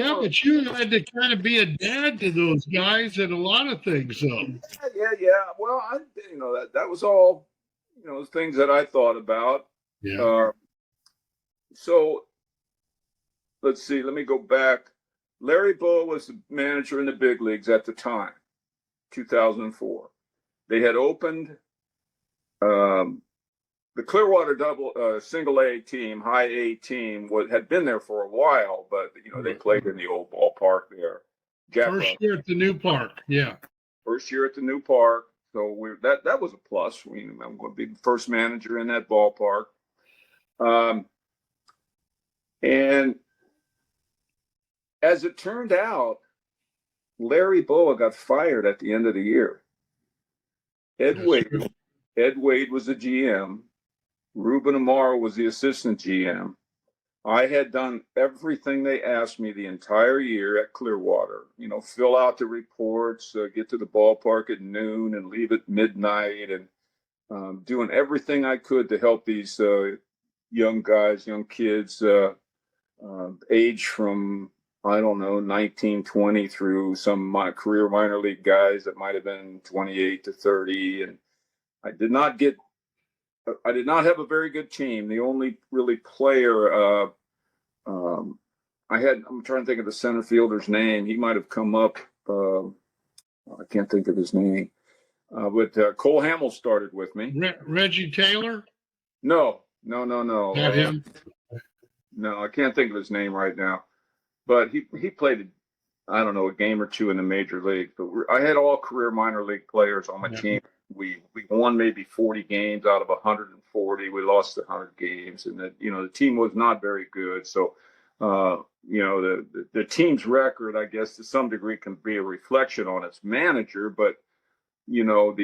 Speaker 2: you had to kind of be a dad to those guys and a lot of things, though.
Speaker 3: Yeah. Well, that was all, things that I thought about.
Speaker 2: Yeah.
Speaker 3: So let's see. Let me go back. Larry Bowa was the manager in the big leagues at the time, 2004. They had opened the Clearwater single A team, high A team had been there for a while, but they played in the old ballpark there.
Speaker 2: First year at the new park, yeah.
Speaker 3: First year at the new park, so that was a plus. I'm going to be the first manager in that ballpark, and as it turned out, Larry Bowa got fired at the end of the year. Ed Wade was the GM. Ruben Amaro was the assistant GM. I had done everything they asked me the entire year at Clearwater. Fill out the reports, get to the ballpark at noon and leave at midnight, and doing everything I could to help these young kids, age from, 19, 20 through some career minor league guys that might have been 28 to 30. And I did not have a very good team. The only really player I'm trying to think of the center fielder's name. He might have come up. I can't think of his name. But Cole Hamill started with me.
Speaker 2: Reggie Taylor?
Speaker 3: No.
Speaker 2: Not him?
Speaker 3: No, I can't think of his name right now. But he played, a game or two in the major league. But I had all career minor league players on my team. We won maybe 40 games out of 140. We lost 100 games, and the team was not very good. So, the team's record, I guess, to some degree, can be a reflection on its manager. But
Speaker 2: not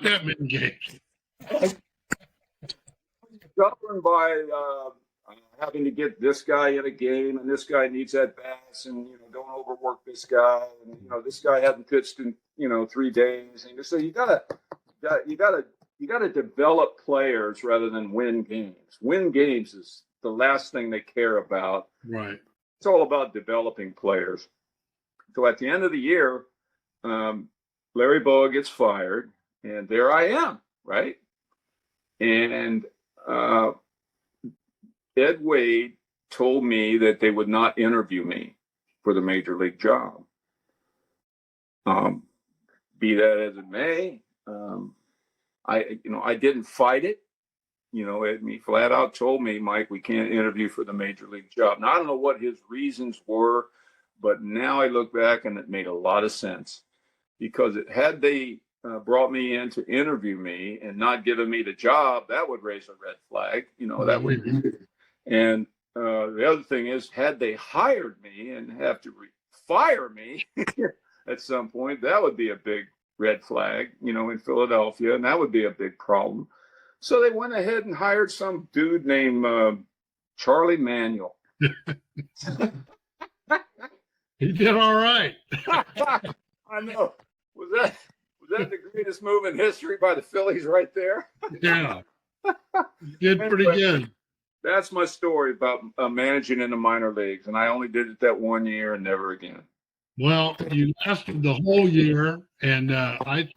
Speaker 2: that many games.
Speaker 3: Governed by having to get this guy in a game, and this guy needs at bats, and don't overwork this guy, and this guy hasn't pitched in 3 days, and so you gotta develop players rather than win games. Win games is the last thing they care about.
Speaker 2: Right.
Speaker 3: It's all about developing players. So at the end of the year, Larry Bowa gets fired, and there I am, right? And Ed Wade told me that they would not interview me for the major league job. Be that as it may, I didn't fight it. Ed flat out told me, Mike, we can't interview for the major league job. Now, I don't know what his reasons were, but now I look back and it made a lot of sense, because had they brought me in to interview me and not given me the job, that would raise a red flag. That would. And the other thing is, had they hired me and have to fire me at some point, that would be a big red flag, in Philadelphia, and that would be a big problem. So they went ahead and hired some dude named Charlie Manuel.
Speaker 2: He did all right.
Speaker 3: I know. Was that the greatest move in history by the Phillies right there?
Speaker 2: Yeah. Did pretty good.
Speaker 3: That's my story about managing in the minor leagues, and I only did it that 1 year and never again.
Speaker 2: Well, you lasted the whole year, and that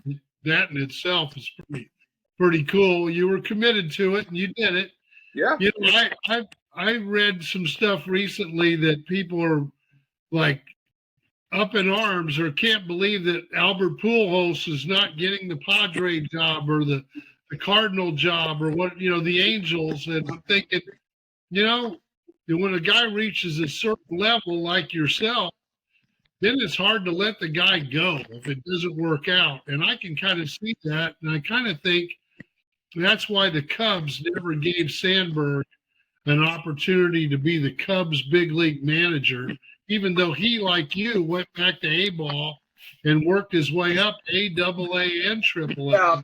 Speaker 2: in itself is pretty cool. You were committed to it, and you did it.
Speaker 3: Yeah.
Speaker 2: I read some stuff recently that people are like up in arms or can't believe that Albert Pujols is not getting the Padre job or the Cardinal job or the Angels. And I'm thinking, when a guy reaches a certain level like yourself, then it's hard to let the guy go if it doesn't work out. And I can kind of see that. And I kind of think that's why the Cubs never gave Sandberg an opportunity to be the Cubs big league manager, even though he, like you, went back to A-ball and worked his way up AA and AAA.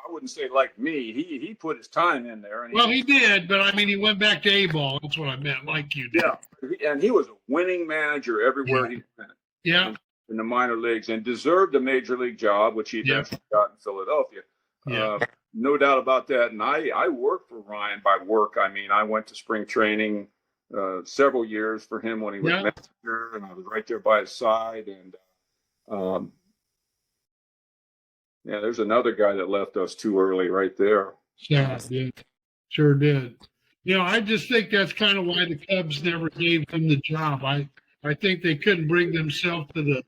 Speaker 3: I wouldn't say like me. He put his time in there.
Speaker 2: And he did, but I mean, he went back to A-ball. That's what I meant, like you did.
Speaker 3: Yeah, and he was a winning manager everywhere he went.
Speaker 2: Yeah.
Speaker 3: In the minor leagues, and deserved a major league job, which he eventually got in Philadelphia.
Speaker 2: Yeah.
Speaker 3: No doubt about that. And I worked for Ryan by work. I mean, I went to spring training several years for him when he was manager, and I was right there by his side. And yeah, there's another guy that left us too early right there.
Speaker 2: Yeah, sure did. I just think that's kind of why the Cubs never gave him the job. I think they couldn't bring themselves to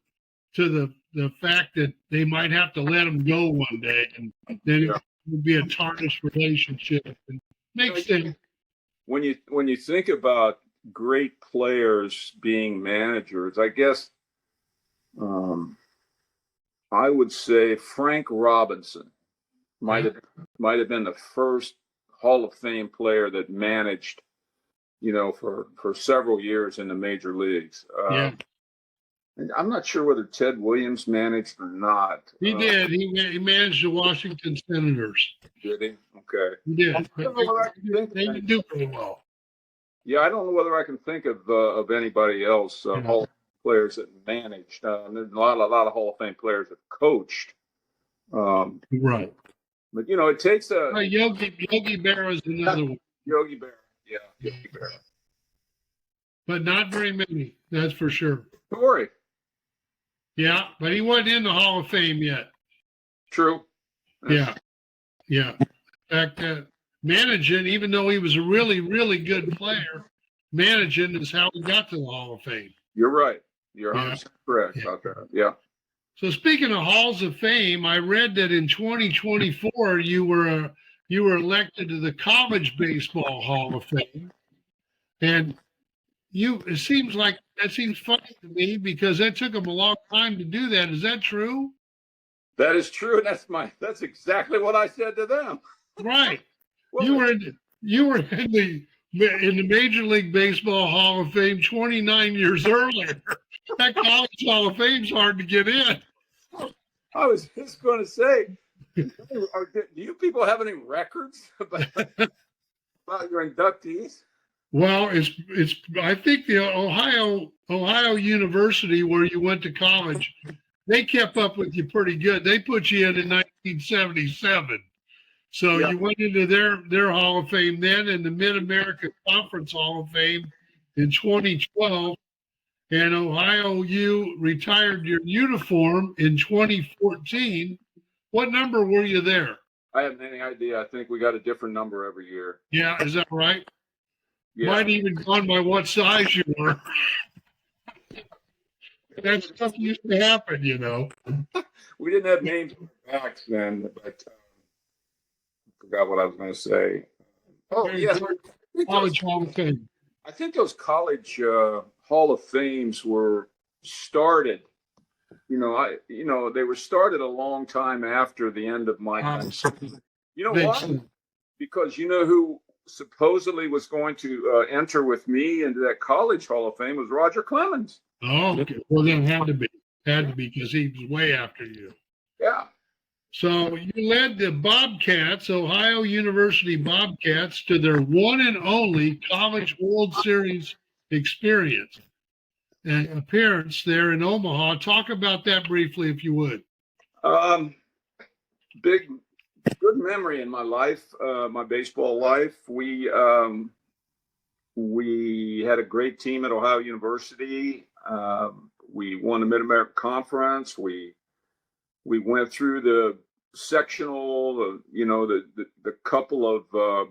Speaker 2: the fact that they might have to let him go one day, and then it would be a tarnished relationship. And makes sense.
Speaker 3: When you think about great players being managers, I guess I would say Frank Robinson might have been the first Hall of Fame player that managed, for several years in the major leagues. And I'm not sure whether Ted Williams managed or not.
Speaker 2: He did. He managed the Washington Senators.
Speaker 3: Did he? Okay.
Speaker 2: He did. They didn't do very well.
Speaker 3: Yeah, I don't know whether I can think of anybody else Hall of Fame players that managed. There's a lot of Hall of Fame players that coached.
Speaker 2: Right.
Speaker 3: But it takes a
Speaker 2: Yogi Berra is another one.
Speaker 3: Yogi Berra, yeah, Yogi Berra.
Speaker 2: But not very many, that's for sure.
Speaker 3: Story.
Speaker 2: Yeah, but he wasn't in the Hall of Fame yet.
Speaker 3: True.
Speaker 2: Yeah. In fact, managing, even though he was a really, really good player, managing is how he got to the Hall of Fame.
Speaker 3: You're right. You're 100% correct about that. Yeah.
Speaker 2: So speaking of Halls of Fame, I read that in 2024 you were elected to the College Baseball Hall of Fame, and it seems like that seems funny to me because that took them a long time to do that. Is that true?
Speaker 3: That is true. That's exactly what I said to them.
Speaker 2: Right. Well, you were in the Major League Baseball Hall of Fame 29 years earlier. That College Hall of Fame's hard to get in.
Speaker 3: I was just going to say, do you people have any records about your inductees?
Speaker 2: Well, it's I think the Ohio University where you went to college, they kept up with you pretty good. They put you in 1977. So you went into their Hall of Fame then, and the Mid-America Conference Hall of Fame in 2012. And Ohio U retired your uniform in 2014. What number were you there?
Speaker 3: I have any idea. I think we got a different number every year.
Speaker 2: Yeah, is that right?
Speaker 3: Yeah.
Speaker 2: Might even gone by what size you were. That stuff used to happen,
Speaker 3: We didn't have names on the backs then, but I forgot what I was going to say. Oh, yeah.
Speaker 2: College Hall of Fame.
Speaker 3: I think those college Hall of Fames were started. They were started a long time after the end of my time. You know why? Because you know who supposedly was going to enter with me into that college Hall of Fame was Roger Clemens.
Speaker 2: Oh, okay. Well, then had to be because he was way after you.
Speaker 3: Yeah.
Speaker 2: So you led the Bobcats, Ohio University Bobcats, to their one and only College World Series experience and appearance there in Omaha. Talk about that briefly, if you would.
Speaker 3: Good memory in my life, my baseball life. We had a great team at Ohio University. We won the Mid-America Conference. We went through the sectional, the couple of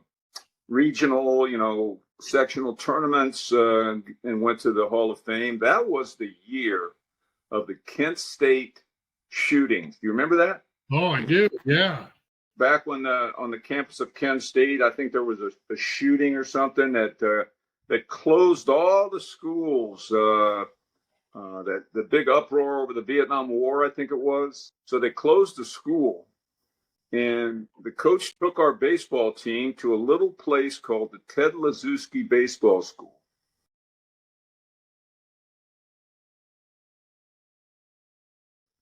Speaker 3: regional, sectional tournaments and went to the Hall of Fame. That was the year of the Kent State shootings. Do you remember that?
Speaker 2: Oh, I do. Yeah.
Speaker 3: Back when on the campus of Kent State, I think there was a shooting or something that closed all the schools. That the big uproar over the Vietnam War, I think it was. So they closed the school, and the coach took our baseball team to a little place called the Ted Lazuski Baseball School.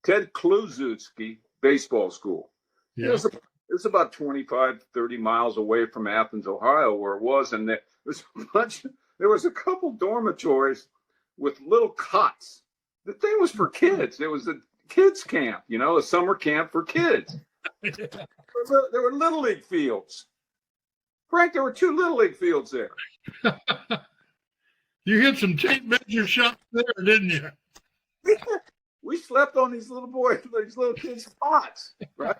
Speaker 3: Ted Kluszewski Baseball School. Yeah. It was about 25, 30 miles away from Athens, Ohio, where it was. And there was a couple dormitories with little cots. The thing was for kids. It was a kids camp, a summer camp for kids. There were Little League fields. Frank, there were 2 Little League fields there.
Speaker 2: You hit some tape measure shots there, didn't you?
Speaker 3: We slept on these little kids' spots, right?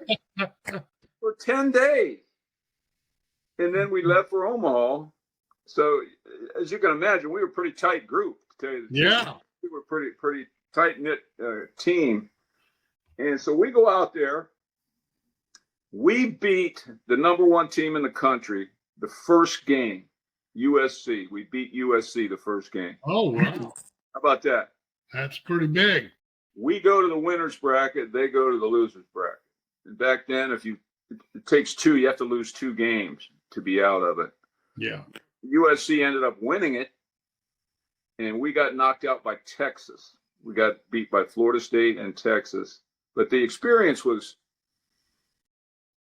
Speaker 3: For 10 days. And then we left for Omaha. So as you can imagine, we were a pretty tight group, to tell you the truth. We were pretty tight-knit team. And so we go out there. We beat the number 1 team in the country the first game, USC. We beat USC the first game.
Speaker 2: Oh, wow.
Speaker 3: How about that?
Speaker 2: That's pretty big.
Speaker 3: We go to the winner's bracket. They go to the loser's bracket. And back then, it takes 2, you have to lose 2 games to be out of it.
Speaker 2: Yeah.
Speaker 3: USC ended up winning it, and we got knocked out by Texas. We got beat by Florida State and Texas. But the experience was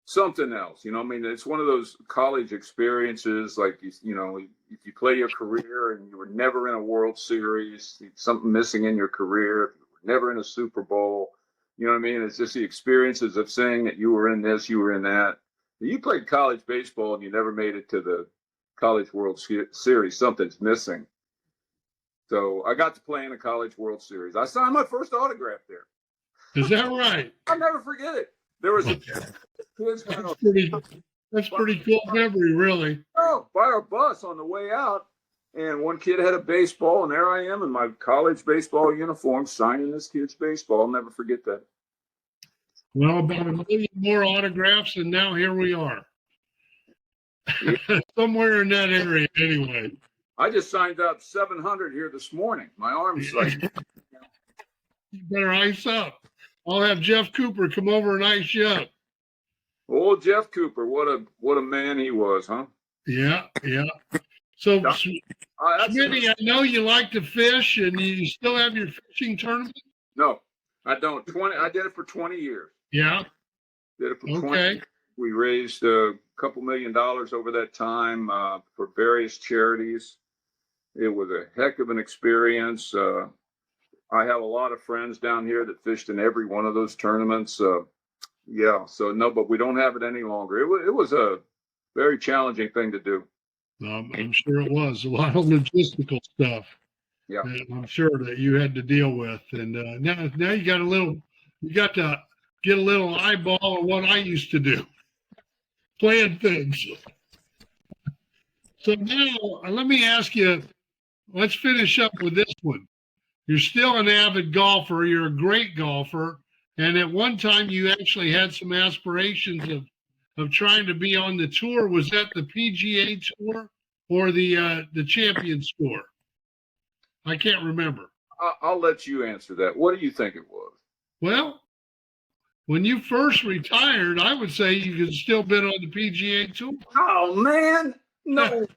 Speaker 3: something else. I mean, it's one of those college experiences, like, if you play your career and you were never in a World Series, something missing in your career, you were never in a Super Bowl, you know what I mean? It's just the experiences of saying that you were in this, you were in that. You played college baseball and you never made it to the College World Series. Something's missing. So I got to play in a College World Series. I signed my first autograph there.
Speaker 2: Is that right?
Speaker 3: I'll never forget it. There was
Speaker 2: That's pretty cool memory, really.
Speaker 3: Oh, by our bus on the way out, and one kid had a baseball, and there I am in my college baseball uniform signing this kid's baseball. I'll never forget that.
Speaker 2: Well, about 1 million more autographs, and now here we are. Somewhere in that area, anyway.
Speaker 3: I just signed up 700 here this morning. My arm's like...
Speaker 2: You better ice up. I'll have Jeff Cooper come over and ice you up.
Speaker 3: Old Jeff Cooper, what a man he was, huh?
Speaker 2: Yeah. So, Schmidt, I know you like to fish, and you still have your fishing tournament?
Speaker 3: No, I don't. I did it for 20 years.
Speaker 2: Yeah.
Speaker 3: Did it for 20 years. We raised a couple $1 million over that time for various charities. It was a heck of an experience. I have a lot of friends down here that fished in every one of those tournaments. But we don't have it any longer. It was a very challenging thing to do.
Speaker 2: I'm sure it was. A lot of logistical stuff.
Speaker 3: Yeah.
Speaker 2: I'm sure that you had to deal with. And now you got to get a little eyeball of what I used to do. Plan things. So now let me ask you, let's finish up with this one. You're still an avid golfer. You're a great golfer. And at one time you actually had some aspirations of trying to be on the tour. Was that the PGA Tour or the Champions Tour? I can't remember.
Speaker 3: I'll let you answer that. What do you think it was?
Speaker 2: Well, when you first retired, I would say you could still been on the PGA Tour.
Speaker 3: Oh man, no.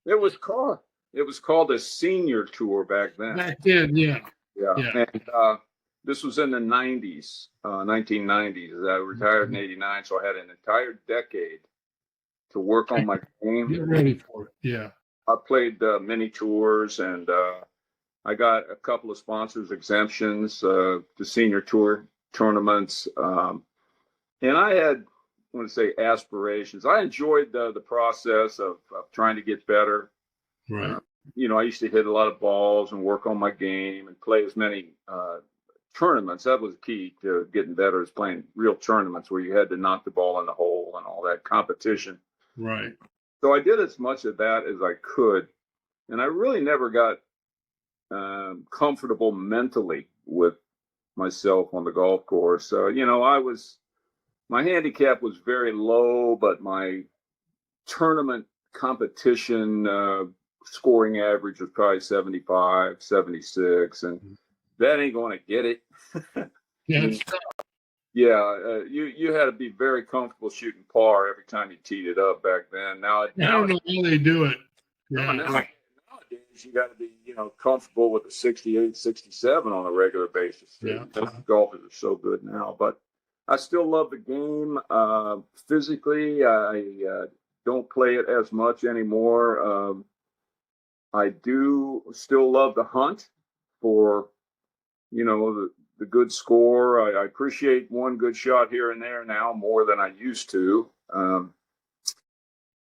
Speaker 3: It was called the Senior Tour back then.
Speaker 2: Back then, yeah.
Speaker 3: And this was in the 90s, 1990s. I retired in 89, so I had an entire decade to work on my game.
Speaker 2: Get ready for it, yeah.
Speaker 3: I played many tours, and I got a couple of sponsors exemptions to Senior Tour tournaments. And I had, I want to say, aspirations. I enjoyed the process of trying to get better.
Speaker 2: Right.
Speaker 3: I used to hit a lot of balls and work on my game and play as many tournaments. That was key to getting better, is playing real tournaments where you had to knock the ball in the hole and all that competition.
Speaker 2: Right.
Speaker 3: So I did as much of that as I could. And I really never got comfortable mentally with myself on the golf course. My handicap was very low, but my tournament competition scoring average was probably 75, 76, and that ain't going to get it. You had to be very comfortable shooting par every time you teed it up back then. Now
Speaker 2: I don't know how they do it. Yeah.
Speaker 3: Nowadays you got to be, comfortable with a 68, 67 on a regular basis.
Speaker 2: Yeah.
Speaker 3: Golfers are so good now, but I still love the game. Physically, I don't play it as much anymore. I do still love the hunt for, the good score. I appreciate one good shot here and there now more than I used to.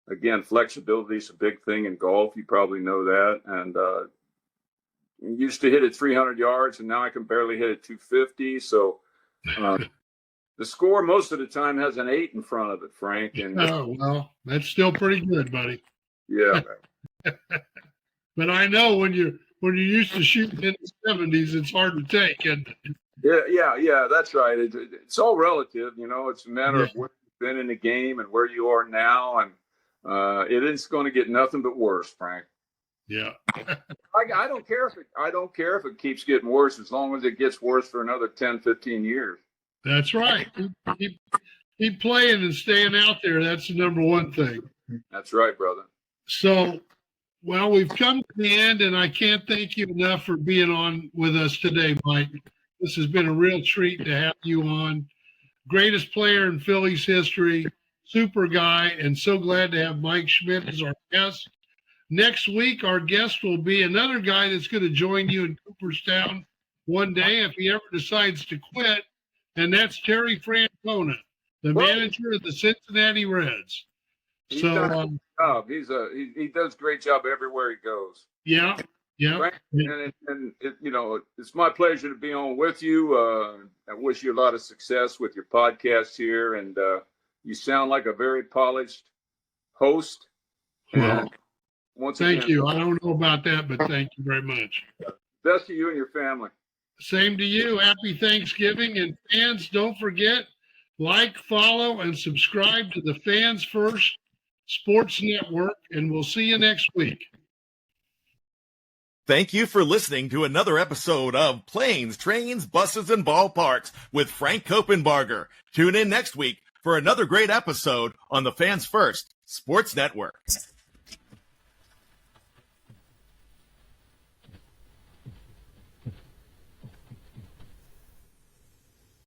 Speaker 3: Again, flexibility is a big thing in golf. You probably know that. And used to hit it 300 yards, and now I can barely hit it 250. So the score most of the time has an 8 in front of it, Frank. And
Speaker 2: oh, well, that's still pretty good, buddy.
Speaker 3: yeah.
Speaker 2: But I know when you're used to shooting in the 70s, it's hard to take. And
Speaker 3: Yeah, that's right. It's all relative, you know. It's a matter of where you've been in the game and where you are now, and it is going to get nothing but worse, Frank.
Speaker 2: yeah,
Speaker 3: I don't care if it keeps getting worse, as long as it gets worse for another 10, 15 years.
Speaker 2: that's right. Keep playing and staying out there. That's the number one thing.
Speaker 3: That's right, brother.
Speaker 2: So, well, we've come to the end, and I can't thank you enough for being on with us today, Mike. This has been a real treat to have you on. Greatest player in Phillies history, super guy, and so glad to have Mike Schmidt as our guest. Next week, our guest will be another guy that's going to join you in Cooperstown one day if he ever decides to quit, and that's Terry Francona, the manager of the Cincinnati Reds.
Speaker 3: He does a great job everywhere he goes.
Speaker 2: Yeah.
Speaker 3: Frank, and you know, it's my pleasure to be on with you. I wish you a lot of success with your podcast here, and you sound like a very polished host.
Speaker 2: Well,
Speaker 3: once
Speaker 2: thank
Speaker 3: again,
Speaker 2: you. I don't know about that, but thank you very much.
Speaker 3: Best to you and your family.
Speaker 2: Same to you. Happy Thanksgiving. And fans, don't forget, like, follow, and subscribe to the Fans First Sports Network, and we'll see you next week.
Speaker 1: Thank you for listening to another episode of Planes, Trains, Buses, and Ballparks with Frank Coppenbarger. Tune in next week for another great episode on the Fans First Sports Network.